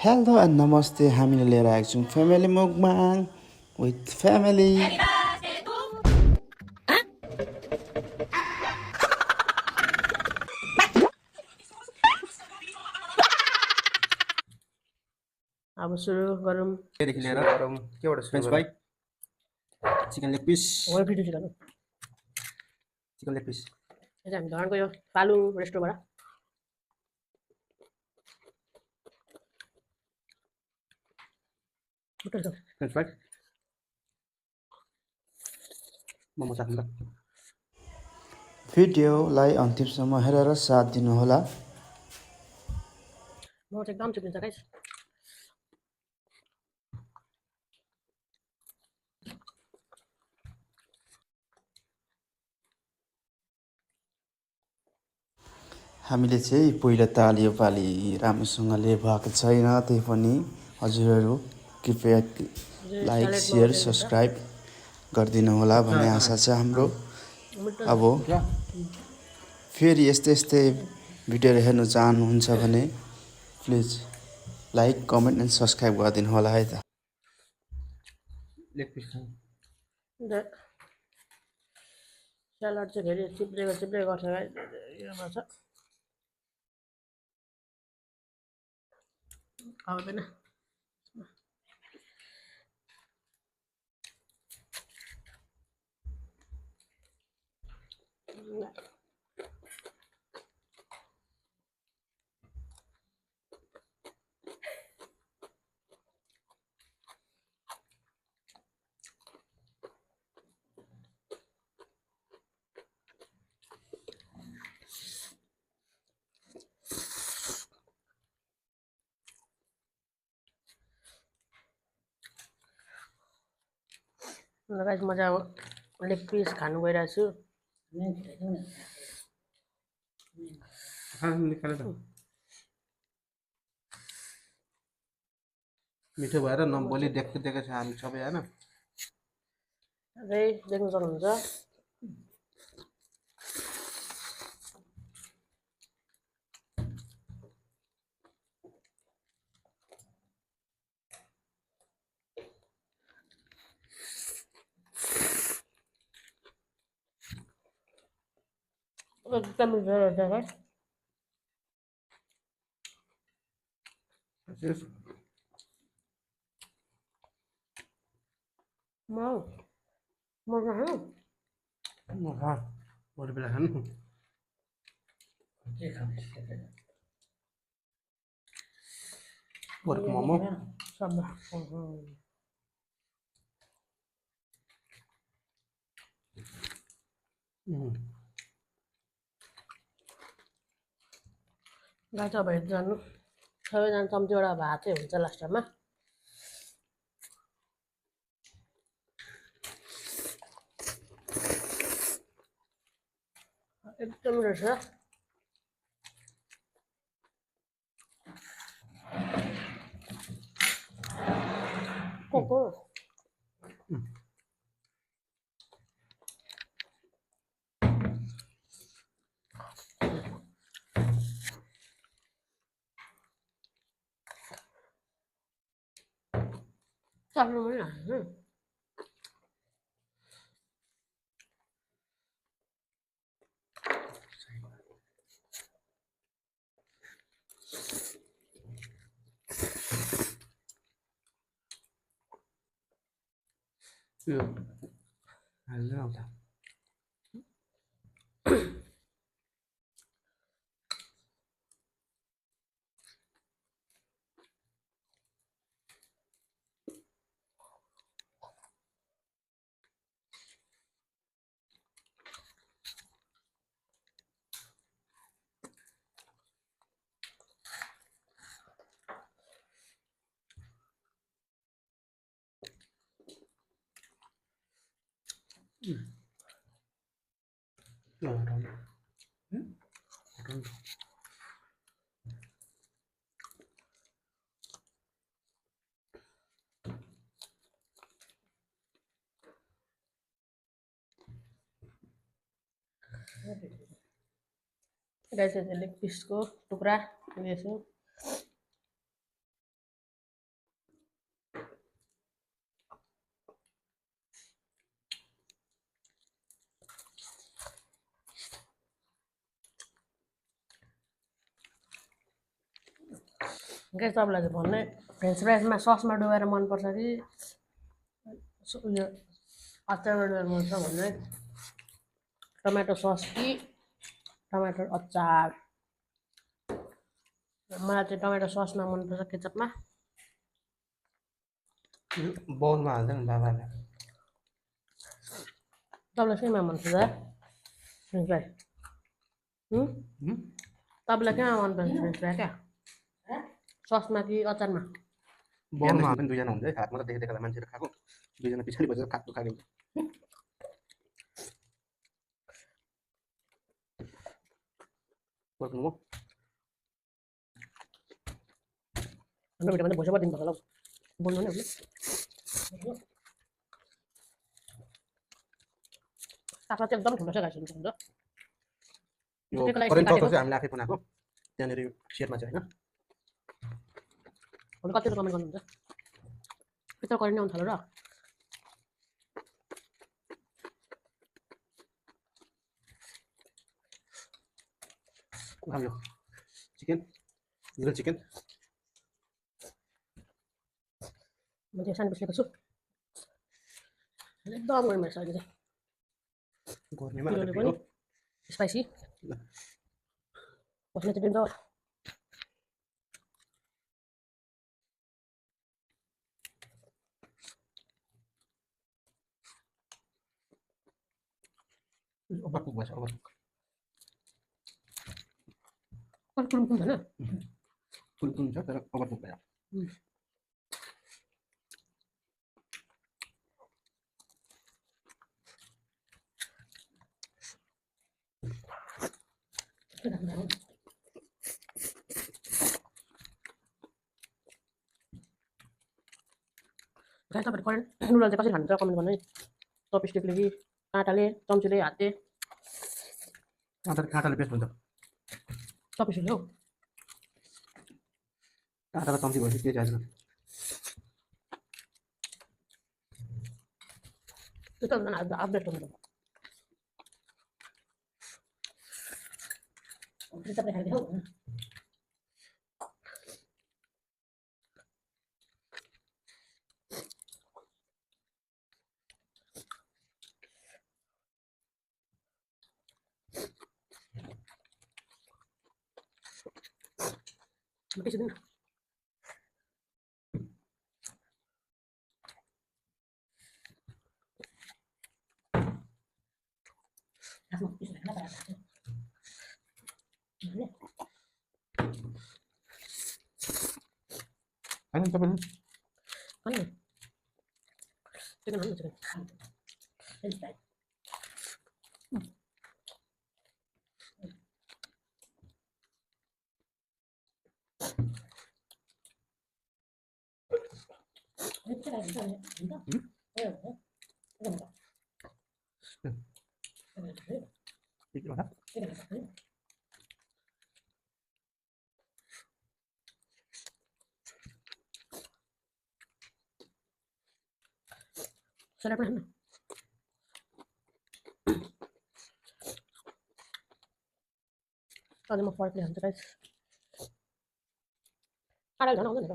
Hello and namaste. हामीले लिएर आएको छौँ फ्यामिली मुकबाङ विथ फ्यामिली। अब सुरु गरौँ। देखि लिएर केबाट French fry, chicken leg piece, chicken leg piece. हामी धरान गयो पालु रेस्टुरेन्टबाट फ्रेन्च फ्राई मोमो साथमा। भिडियोलाई अन्तिमसम्म हेरेर साथ दिनुहोला। म चाहिँ एकदम चिप्लिन्छ गाइस। हामीले चाहिँ पहिलो ताल यो पालि राम्रोसँगले भएको छैन, त्यही पनि हजुरहरू कृपया लाइक सेयर सब्सक्राइब गरिदिनु होला भन्ने आशा छ हाम्रो। अब फेरि यस्तै यस्तै भिडियोहरू हेर्नु चाहनुहुन्छ भने please like comment and subscribe गरिदिनु होला है त। लेग पिस स्यालाड चाहिँ फेरि चिप्ले गर्छ गाइस। यो भन्छ आउँदैन। गाइस म चाहिँ अब लेग पिस खानु गइरहेको छु। मिठो भएर नबोली देख्दै देखेको छ हामी सबै होइन। अझै देख्नु सक्नुहुन्छ एकदम मिठो रहेछ गाइस। म खानु अरू बेला खानु पोर्क मोमो सब्बा गाइस अब हेर्नु जानु सबैजना चम्चीबाट भात चाहिँ हुन्छ लास्टमा। एकदम रहेछ कोको चाख्नु पनि हाल्नु। यो हाल्दै आउँछ। गाइस लेग पिसको टुक्रा लिएछु। गाइस तपाईँलाई चाहिँ भन्ने फ्रेन्च फ्राइजमा ससमा डुबाएर मनपर्छ कि उयो अचारमा डुबाएर मनपर्छ भन्ने टमाटो सस कि टमाटर अचार मलाई चाहिँ टमाटो ससमा मनपर्छ केचपमा बाउलमा हाल्छ नि बाबाले तपाईँलाई केमा मनपर्छ फ्रेन्च फ्राइज तपाईँलाई केमा मनपर्छ फ्रेन्च फ्राइज क्या ससमा कि अचारमा बाउलमा हाल्छ नि दुईजना हुन्छ है हातमा त देखेर मान्छेहरू खाएको दुईजना पछाडि बसेर खाएको खाएको पर्खनु म हाम्रो भिडियोमा चाहिँ भोइस ओभर दिनुपर्छ होला हौ बोल्नु नि काँक्रा चाहिँ एकदम ठुलो छ गाइस हुन्छ यो त्यसको लागि करेन्ट काटेको। चक्र चाहिँ हामीले आफै बनाएको त्यहाँनिर यो सेटमा चाहिँ होइन कतिले कमेन्ट गर्नुहुन्छ भित्र करेन्ट आउनु थाल्यो र अब यो चिकन ग्रिल चिकन म चाहिँ सानो पिस लिएको छु एकदम गरम छ अहिले चाहिँ गर्मीमा पिरोले पिरो पनि स्पाइसी बस्ने चाहिँ दिन्छ ओभरकुक भएछ ओभरकुक कुम कुम होइन फुल हुन्छ तर ओभरकुक भयो गाइस तपाईँले करेन्ट नुडल चाहिँ कसरी खानुहुन्छ कमेन्ट गर्नु है चपस्टिकले कि काँटाले चम्चीले हातले काँटाले बेस्ट हुन्छ चपस्टिकले हौ काँटा र चम्ची भएपछि के चाहिन्छ त्यो त अपडेट गर्नु तपाईँ खाइदिनु हौ बेसी दिन आफ्नो पिस राख्न पर्छ होइन तपाईँले अनि चिकन हाल्नु चिकन फ्रेन्च फ्राइज ठिकै होला सलाद पनि हाल्नु अझ म फर्कले हाल्छु गाइस आधा झन् आउँदैन त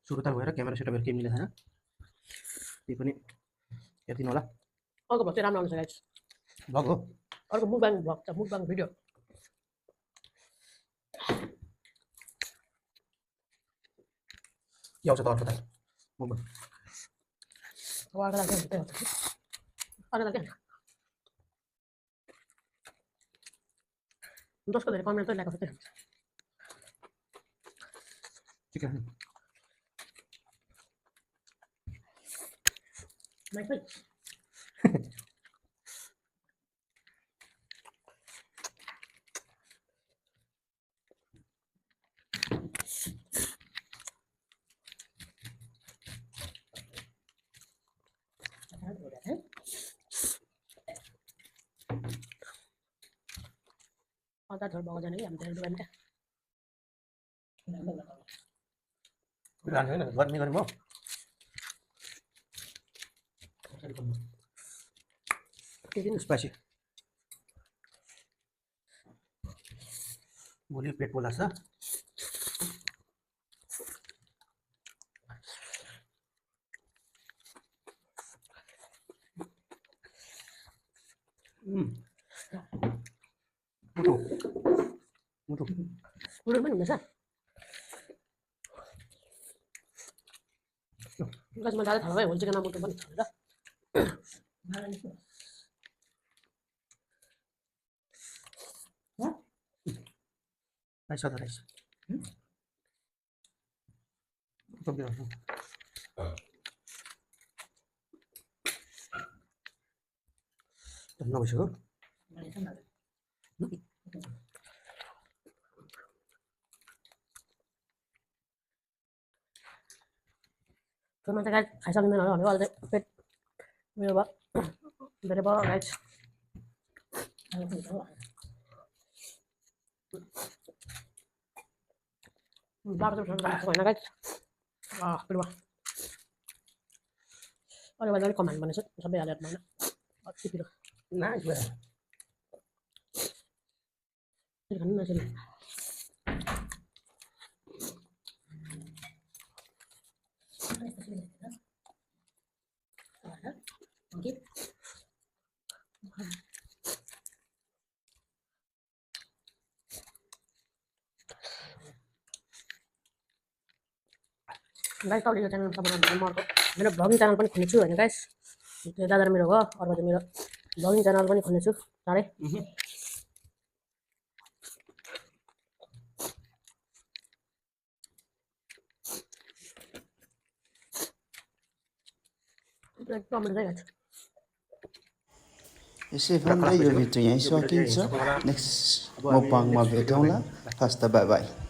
सुरुता भएर क्यामेरा सेटअपहरू केही मिलेको छैन त्यही पनि हेरिदिनु होला अर्को भ्लग चाहिँ राम्रो आउँछ गाइस भ्लग हो अर्को मुकबाङ भ्लग छ मुकबाङ भिडियो के आउँछ त अर्को त मोबाइल अब अर्को लाग्छ भने त्यही हुन्छ अर्को लाग्छ जसको धेरै कमेन्ट चाहिँ ल्याएको छ त्यही हुन्छ चिकन माइक खोइ अचार झोल भएको जाने कि हामी धेरै डुबानी क्या होइन गर्मी गर्मी हो त्यो दिन स्पाइसी भोलि पेट पोल्छ मुटु मुटु मुटु पनि हुँदैछ गाइस म जाँदै थाहा भयो होल चिकनमा मुटु पनि छ ल राइस अदर राइस नभइसक्यो त्यो मान्छे गाइस खाइसकिँदैन होला भनेको अहिले चाहिँ पेट उयो भयो धेरै भयो गाइस बाटो चाहिँ होइन गाइस पेट भयो अरू अलिक कम हाल्नु भनेको छु सबै हालेर होइन अति पिरो नाइस भयो फेरि खानु नसक्ने गाइस तपाईँले यो च्यानल तपाईँलाई म अर्को मेरो भ्लगिङ च्यानल पनि खोल्नेछु होइन गाइस त्यो दादा र मेरो हो अर्को चाहिँ मेरो भ्लगिङ च्यानल पनि खोल्नेछु चाँडै एकदम मिल्दै गाइस यसै भन्दै यो भिडियो यहीँ सकिन्छ नेक्स्ट मोपाङमा भेटौँला हस्त बाई बाई